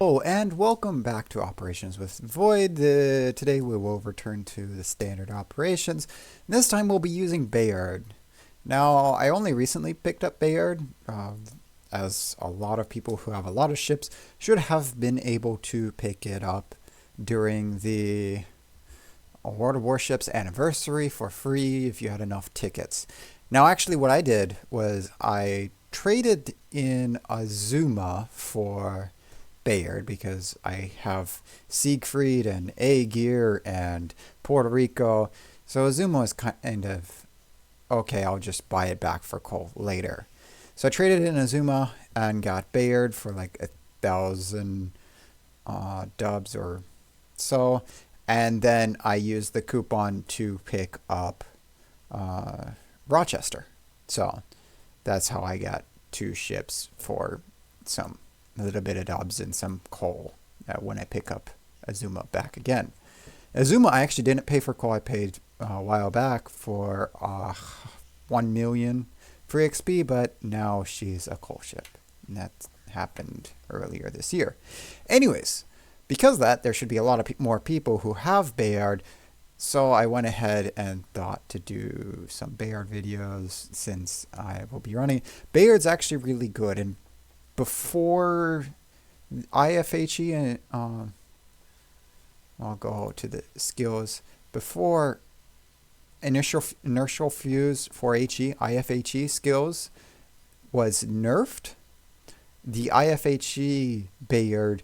Oh, and welcome back to Operations with Void. Today we will return to the standard operations. This time we'll be using Bayard. Now, I only recently picked up Bayard, as a lot of people who have a lot of ships should have been able to pick it up during the World of Warships anniversary for free if you had enough tickets. Now, actually, what I did was I traded in Azuma for Bayard because I have Siegfried and A Gear and Puerto Rico. So Azuma is kind of okay, I'll just buy it back for coal later. So I traded in Azuma and got Bayard for like 1,000 dubs or so. And then I used the coupon to pick up Rochester. So that's how I got two ships for some a little bit of dubs and some coal when I pick up Azuma back again. Azuma, I actually didn't pay for coal. I paid a while back for 1 million free XP, but now she's a coal ship. And that happened earlier this year. Anyways, because of that, there should be a lot of more people who have Bayard. So I went ahead and thought to do some Bayard videos since I will be running. Bayard's actually really good, and before IFHE and I'll go to the skills before inertial fuse for HE IFHE skills was nerfed. The IFHE Bayard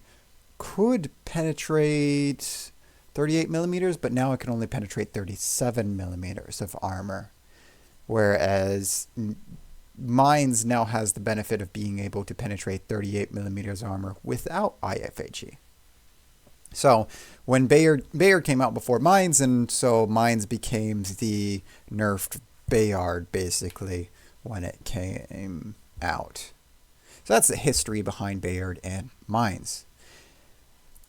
could penetrate 38 millimeters, but now it can only penetrate 37 millimeters of armor, whereas Mines now has the benefit of being able to penetrate 38 millimeters armor without IFHE. So when Bayard came out before Mines, and so Mines became the nerfed Bayard basically when it came out. So that's the history behind Bayard and Mines.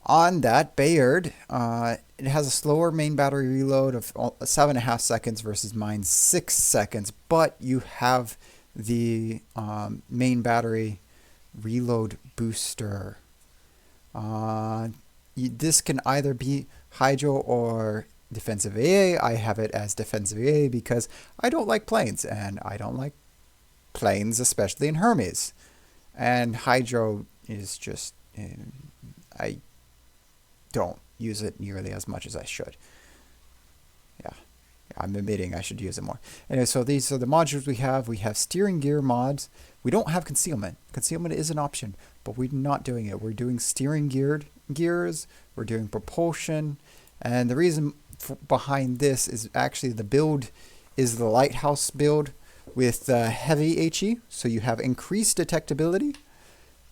On that, Bayard, it has a slower main battery reload of 7.5 seconds versus Mines 6 seconds, but you have the main battery reload booster. This can either be Hydro or defensive AA. I have it as defensive AA because I don't like planes, and I don't like planes, especially in Hermes. And Hydro is just, I don't use it nearly as much as I should. Yeah. I'm admitting I should use it more. Anyway, so these are the modules we have. We have steering gear mods. We don't have concealment. Concealment is an option, but we're not doing it. We're doing steering gears. We're doing propulsion. And the reason behind this is actually the build is the Lighthouse build with heavy HE. So you have increased detectability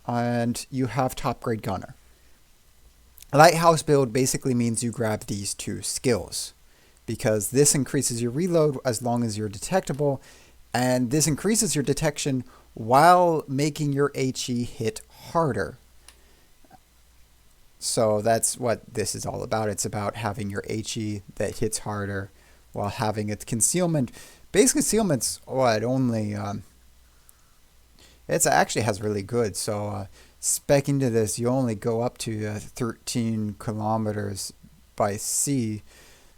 and you have top grade gunner. A Lighthouse build basically means you grab these two skills, because this increases your reload as long as you're detectable, and this increases your detection while making your HE hit harder. So that's what this is all about. It's about having your HE that hits harder while having its concealment. Base concealment's it actually has really good. So spec into this, you only go up to 13 kilometers by sea.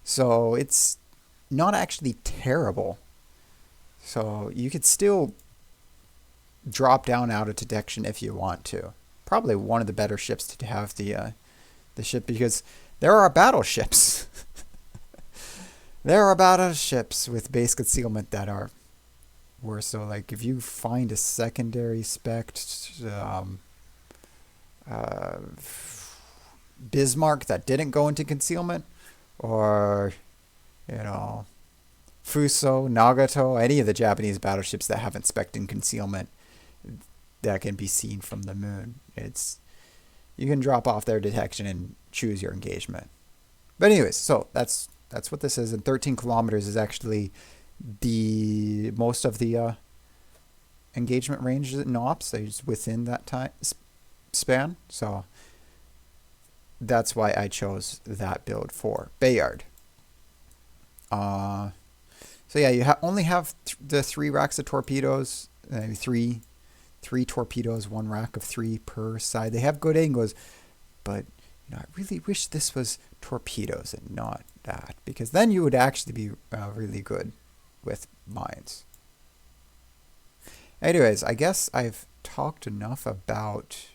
So it's not actually terrible. So you could still drop down out of detection if you want to. Probably one of the better ships to have the ship, because there are battleships. There are battleships with base concealment that are worse. So like if you find a secondary spec Bismarck that didn't go into concealment, or, Fuso, Nagato, any of the Japanese battleships that haven't spec'd in concealment that can be seen from the moon. You can drop off their detection and choose your engagement. But anyways, so that's what this is. And 13 kilometers is actually the most of the engagement range in ops. It's within that time span. So that's why I chose that build for Bayard. So yeah, you only have the 3 racks of torpedoes, three torpedoes, 1 rack of 3 per side. They have good angles, but I really wish this was torpedoes and not that, because then you would actually be really good with mines. Anyways, I guess I've talked enough about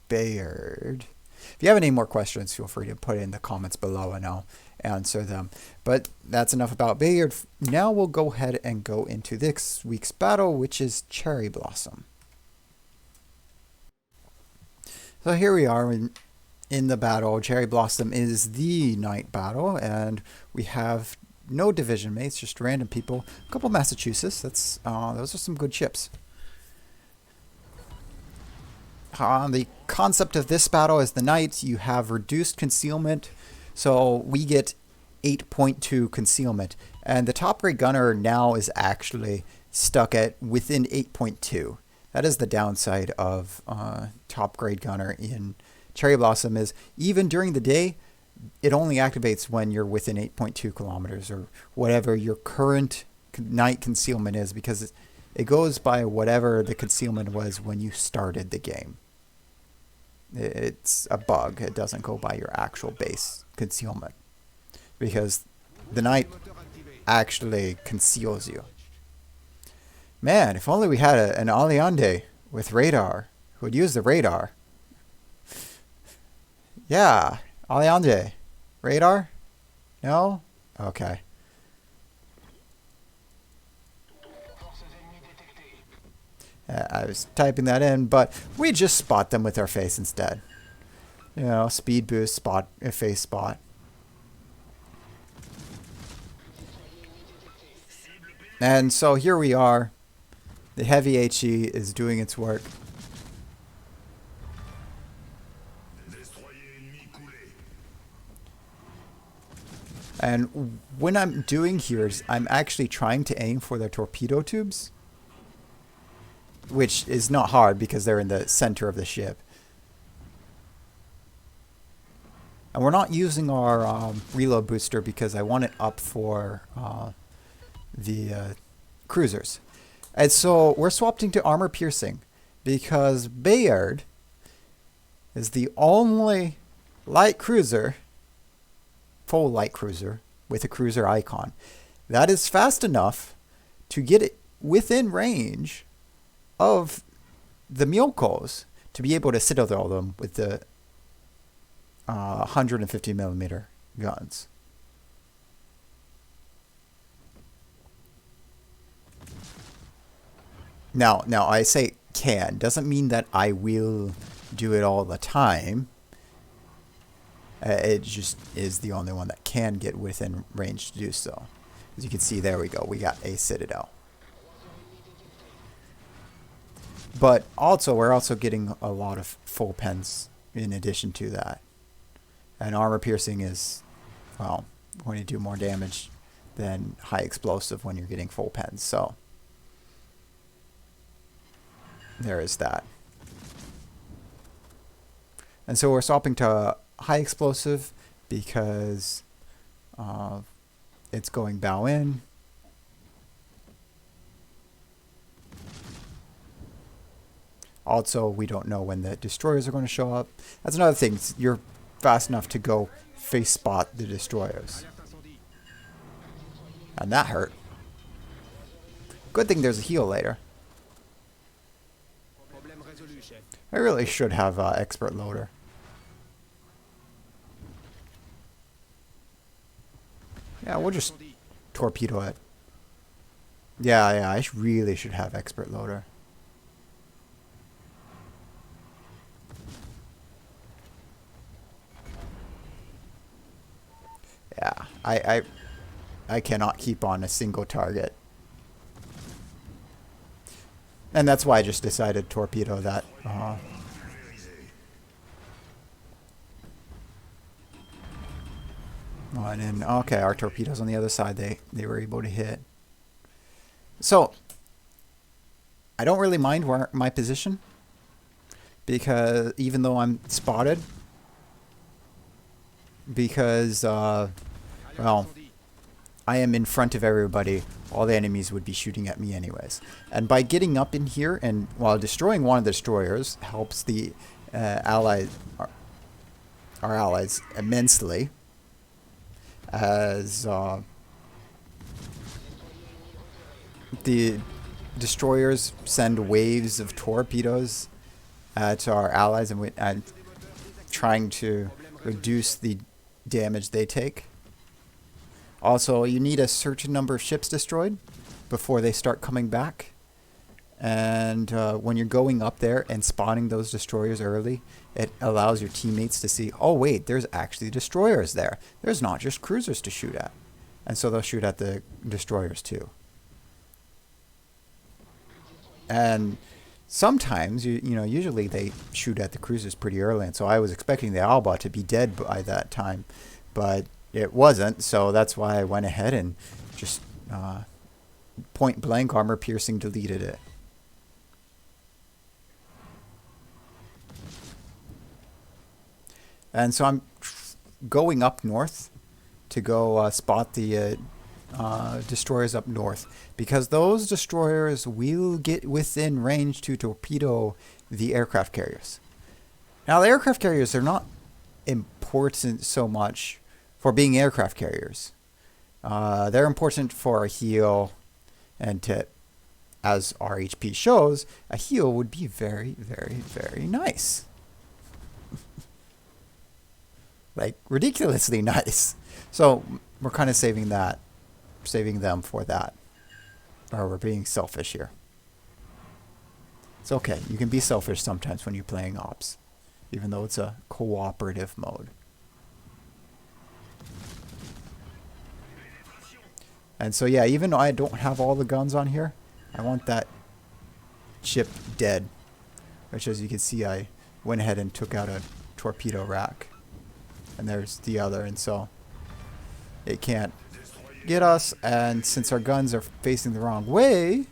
Bayard. If you have any more questions, feel free to put it in the comments below and I'll answer them. But that's enough about Bayard. Now we'll go ahead and go into this week's battle, which is Cherry Blossom. So here we are in the battle. Cherry Blossom is the night battle, and we have no division mates, just random people. A couple Massachusetts. Those are some good ships. The concept of this battle is the night you have reduced concealment, so we get 8.2 concealment, and the top grade gunner now is actually stuck at within 8.2. That is the downside of top grade gunner in Cherry Blossom, is even during the day it only activates when you're within 8.2 kilometers or whatever your current night concealment is, because it goes by whatever the concealment was when you started the game. It's a bug. It doesn't go by your actual base concealment, because the night actually conceals you. Man, if only we had an Allende with radar who would use the radar. Yeah, Allende. Radar? No? Okay. I was typing that in, but we just spot them with our face instead. Speed boost, spot, face spot. And so here we are. The heavy HE is doing its work. And what I'm doing here is I'm actually trying to aim for their torpedo tubes, which is not hard because they're in the center of the ship. And we're not using our reload booster because I want it up for the cruisers. And so we're swapping to armor piercing because Bayard is the only light cruiser, full light cruiser with a cruiser icon, that is fast enough to get it within range of the Myokos to be able to citadel them with the 150 millimeter guns. Now I say can, doesn't mean that I will do it all the time. It just is the only one that can get within range to do so. As you can see, there we go. We got a citadel. But also, we're also getting a lot of full pens in addition to that. And armor piercing is, well, going to do more damage than high explosive when you're getting full pens. So there is that. And so we're swapping to high explosive because it's going bow in. Also, we don't know when the destroyers are going to show up. That's another thing. You're fast enough to go face spot the destroyers. And that hurt. Good thing there's a heal later. I really should have expert loader. Yeah, we'll just torpedo it. Yeah, I really should have expert loader. Yeah, I cannot keep on a single target. And that's why I just decided to torpedo that. And then, okay, our torpedoes on the other side, they were able to hit. So, I don't really mind where my position, because even though I'm spotted, because, well, I am in front of everybody, all the enemies would be shooting at me anyways. And by getting up in here and while destroying one of the destroyers helps the allies our allies immensely as the destroyers send waves of torpedoes to our allies and trying to reduce the damage they take. Also, you need a certain number of ships destroyed before they start coming back. And when you're going up there and spawning those destroyers early, it allows your teammates to see, oh wait, there's actually destroyers there. There's not just cruisers to shoot at. And so they'll shoot at the destroyers too. And sometimes, usually they shoot at the cruisers pretty early. And so I was expecting the Alba to be dead by that time. But it wasn't. So that's why I went ahead and just point blank armor piercing deleted it. And so I'm going up north to go spot the destroyers up north, because those destroyers will get within range to torpedo the aircraft carriers. Now, the aircraft carriers are not important so much for being aircraft carriers. They're important for a heal, and to, as our HP shows, a heal would be very, very, very nice. Like, ridiculously nice. So we're kind of saving them for that. Or we're being selfish here. It's okay. You can be selfish sometimes when you're playing ops, even though it's a cooperative mode. And so yeah, even though I don't have all the guns on here, I want that ship dead. Which, as you can see, I went ahead and took out a torpedo rack. And there's the other, and so it can't get us. And since our guns are facing the wrong way,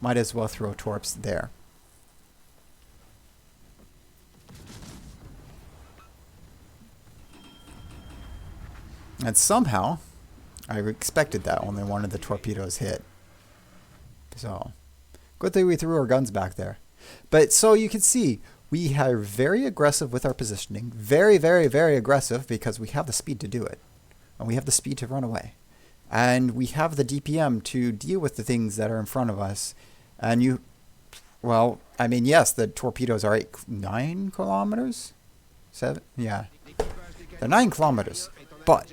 might as well throw torps there. And somehow, I expected that only one of the torpedoes hit. So, good thing we threw our guns back there. But so you can see, we are very aggressive with our positioning. Very, very, very aggressive, because we have the speed to do it. And we have the speed to run away. And we have the DPM to deal with the things that are in front of us. And well, I mean, yes, the torpedoes are 9 kilometers? 7? Yeah. They're 9 kilometers. But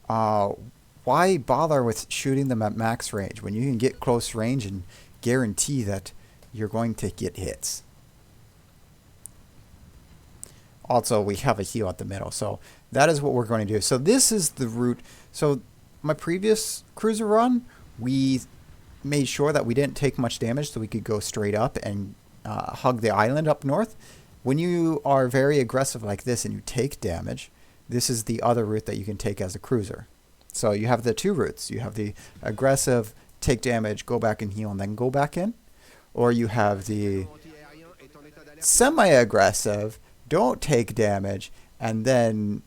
why bother with shooting them at max range when you can get close range and guarantee that you're going to get hits? Also, we have a heal at the middle, so that is what we're going to do. So this is the route. So my previous cruiser run, we made sure that we didn't take much damage, so we could go straight up and hug the island up north. When you are very aggressive like this and you take damage, this is the other route that you can take as a cruiser. So you have the two routes. You have the aggressive, take damage, go back and heal, and then go back in. Or you have the semi-aggressive, don't take damage, and then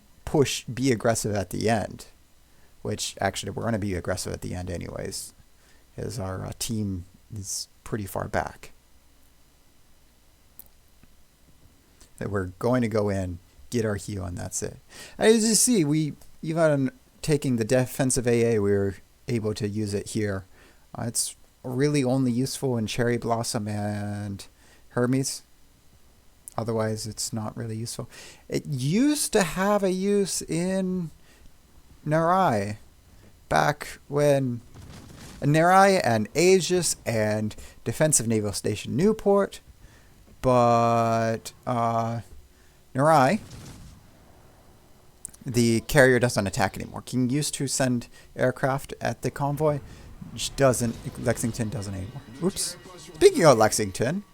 be aggressive at the end. Which, actually, we're going to be aggressive at the end anyways, as our team is pretty far back. That we're going to go in, get our heal, and that's it. As you see, even taking the defensive AA, we were able to use it here. It's really only useful in Cherry Blossom and Hermes. Otherwise, it's not really useful. It used to have a use in Narai, back when Narai and Aegis and Defensive Naval Station Newport, but Narai, the carrier doesn't attack anymore. King used to send aircraft at the convoy, Lexington doesn't anymore. Oops. Speaking of Lexington,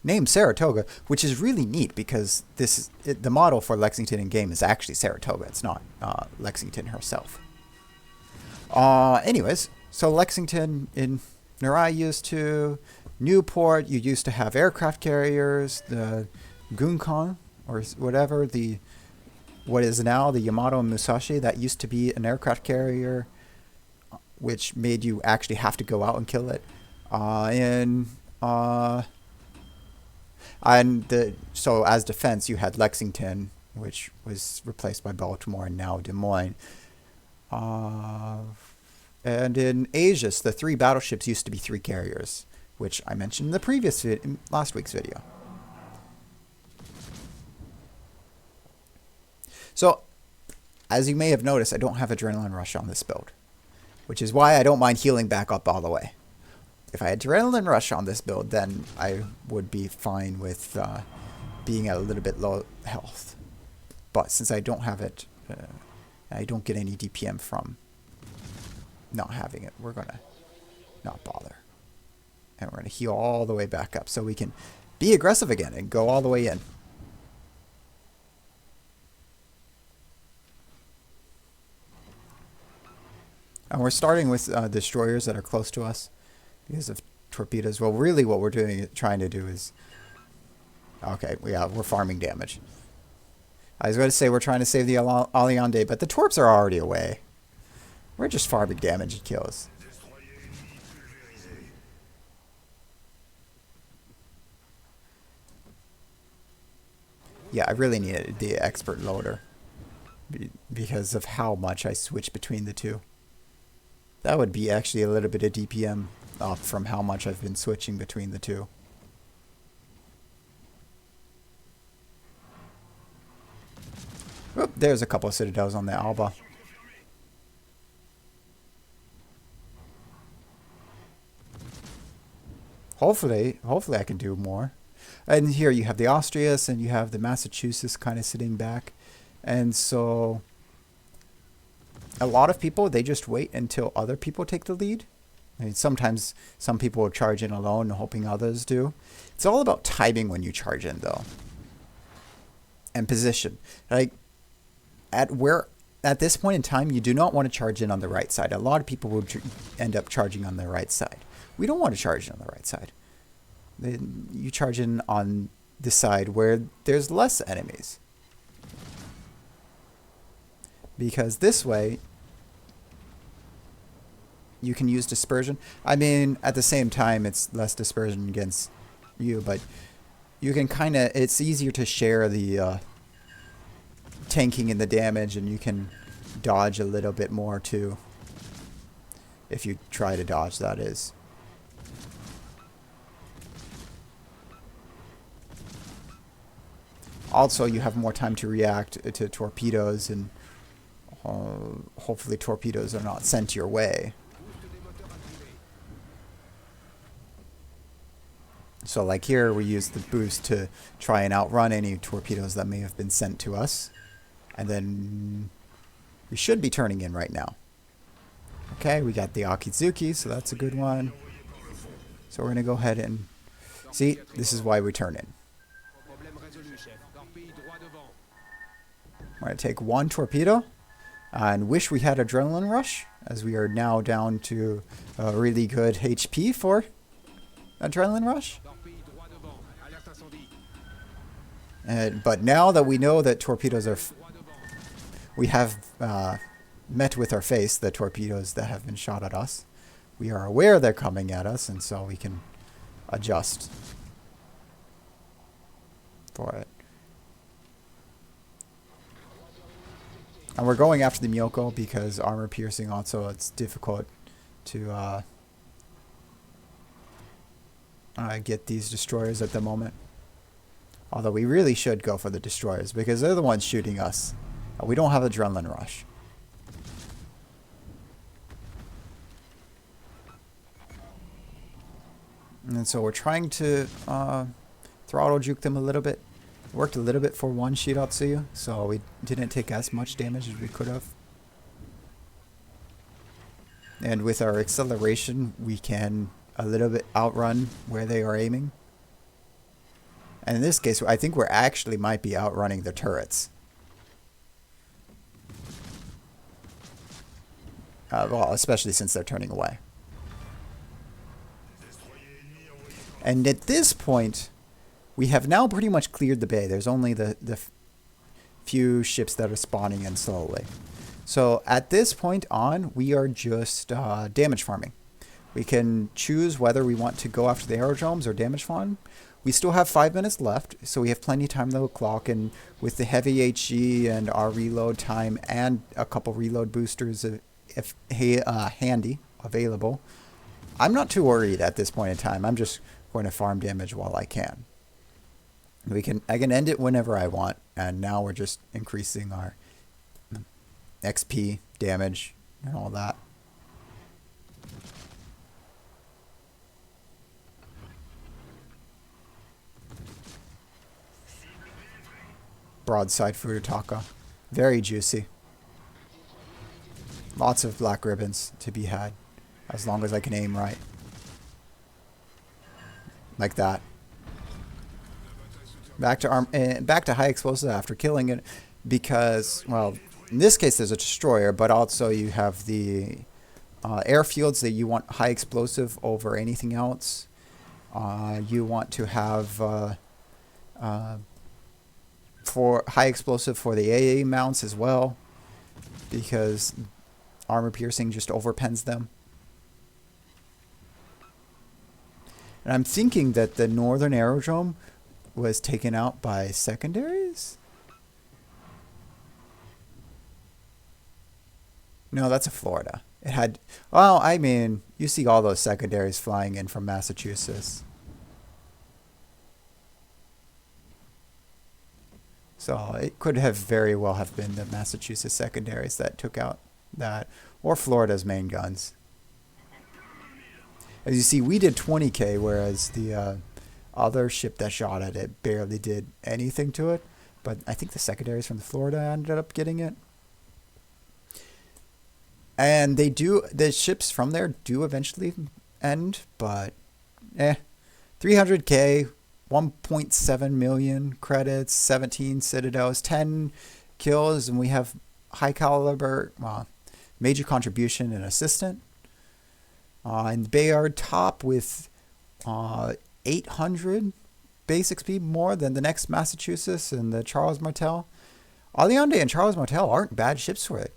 named Saratoga, which is really neat because the model for Lexington in game is actually Saratoga. It's not Lexington herself. Anyways, so Lexington in Narai used to, Newport, you used to have aircraft carriers, the Gunkan, or whatever, what is now the Yamato Musashi, that used to be an aircraft carrier, which made you actually have to go out and kill it. So as defense, you had Lexington, which was replaced by Baltimore and now Des Moines. And in Aegis, the 3 battleships used to be 3 carriers, which I mentioned in the in last week's video. So, as you may have noticed, I don't have Adrenaline Rush on this build, which is why I don't mind healing back up all the way. If I had Adrenaline Rush on this build, then I would be fine with being at a little bit low health. But since I don't have it, I don't get any DPM from not having it. We're going to not bother. And we're going to heal all the way back up so we can be aggressive again and go all the way in. And we're starting with destroyers that are close to us because of torpedoes. Well, really what we're trying to do is... Okay, yeah, we're farming damage. I was going to say we're trying to save the Allende, but the torps are already away. We're just farming damage and kills. Yeah, I really needed the expert loader because of how much I switch between the two. That would be actually a little bit of DPM up from how much I've been switching between the two. Oop, there's a couple of citadels on the Alba. Hopefully I can do more. And here you have the Austrias and you have the Massachusetts kind of sitting back. And so a lot of people, they just wait until other people take the lead. I mean, sometimes some people will charge in alone, hoping others do. It's all about timing when you charge in, though. And position. Like, at this point in time, you do not want to charge in on the right side. A lot of people will end up charging on the right side. We don't want to charge in on the right side. You charge in on the side where there's less enemies. Because this way, you can use dispersion. I mean, at the same time, it's less dispersion against you, but you can kind of, it's easier to share the tanking and the damage, and you can dodge a little bit more too. If you try to dodge, that is. Also, you have more time to react to torpedoes, and hopefully torpedoes are not sent your way. So like here, we use the boost to try and outrun any torpedoes that may have been sent to us. And then we should be turning in right now. Okay, we got the Akizuki, so that's a good one. So we're going to go ahead and... See, this is why we turn in. We're going to take one torpedo and wish we had Adrenaline Rush, as we are now down to a really good HP for Adrenaline Rush. But now that we know that torpedoes are... we have met with our face the torpedoes that have been shot at us. We are aware they're coming at us, and so we can adjust for it. And we're going after the Myoko because armor piercing also, it's difficult to get these destroyers at the moment. Although we really should go for the destroyers because they're the ones shooting us. We don't have Adrenaline Rush. And so we're trying to throttle juke them a little bit. Worked a little bit for one Shiratsuyu, so we didn't take as much damage as we could have. And with our acceleration, we can a little bit outrun where they are aiming. And in this case, I think we're actually might be outrunning the turrets. Well, especially since they're turning away. And at this point, we have now pretty much cleared the bay. There's only the few ships that are spawning in slowly. So at this point on, we are just damage farming. We can choose whether we want to go after the aerodromes or damage farm. we still have 5 minutes left, so we have plenty of time to clock. And with the heavy HG and our reload time and a couple reload boosters if handy available, I'm not too worried at this point in time. I'm just going to farm damage while I can. I can end it whenever I want, and now we're just increasing our XP, damage, and all that. Broadside Furutaka. Very juicy. Lots of black ribbons to be had, as long as I can aim right. Like that. Back to high explosive after killing it, because, well, in this case there's a destroyer, but also you have the airfields that you want high explosive over anything else. You want to have for high explosive for the AA mounts as well, because armor piercing just overpens them. And I'm thinking that the northern aerodrome was taken out by secondaries? No, that's a Florida. It had, well, I mean, you see all those secondaries flying in from Massachusetts. So it could have very well have been the Massachusetts secondaries that took out that, or Florida's main guns. As you see, we did 20k, whereas the other ship that shot at it barely did anything to it. But I think the secondaries from the Florida ended up getting it. And the ships from there do eventually end, but 300k, 1.7 million credits, 17 citadels, 10 kills, and we have high caliber, major contribution and assistant. And Bayard top with 800 basic speed, more than the next Massachusetts and the Charles Martel. Allende and Charles Martel aren't bad ships for it.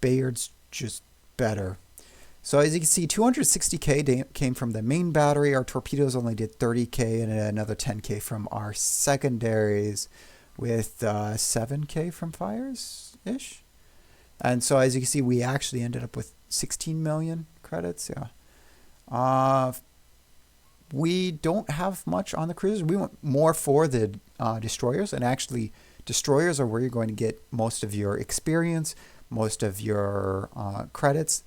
Bayard's just better. So as you can see, 260k came from the main battery. Our torpedoes only did 30k, and another 10k from our secondaries, with 7k from fires-ish. And so as you can see, we actually ended up with 16 million credits. Yeah. We don't have much on the cruisers. We want more for the destroyers, and actually destroyers are where you're going to get most of your experience, most of your credits.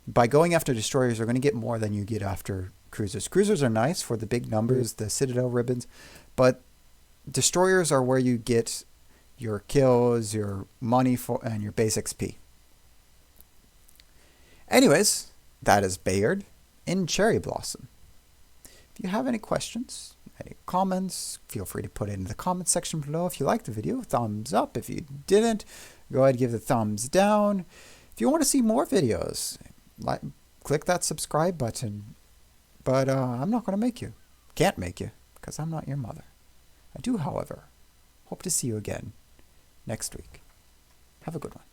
By going after destroyers, you're going to get more than you get after cruisers. Cruisers are nice for the big numbers, the Citadel ribbons, but destroyers are where you get your kills, your money, and your base XP. Anyways, that is Bayard in Cherry Blossom. If you have any questions, any comments, feel free to put it in the comment section below. If you liked the video, thumbs up. If you didn't, go ahead and give the thumbs down. If you want to see more videos, click that subscribe button. But I'm not going to make you. Can't make you, because I'm not your mother. I do, however, hope to see you again next week. Have a good one.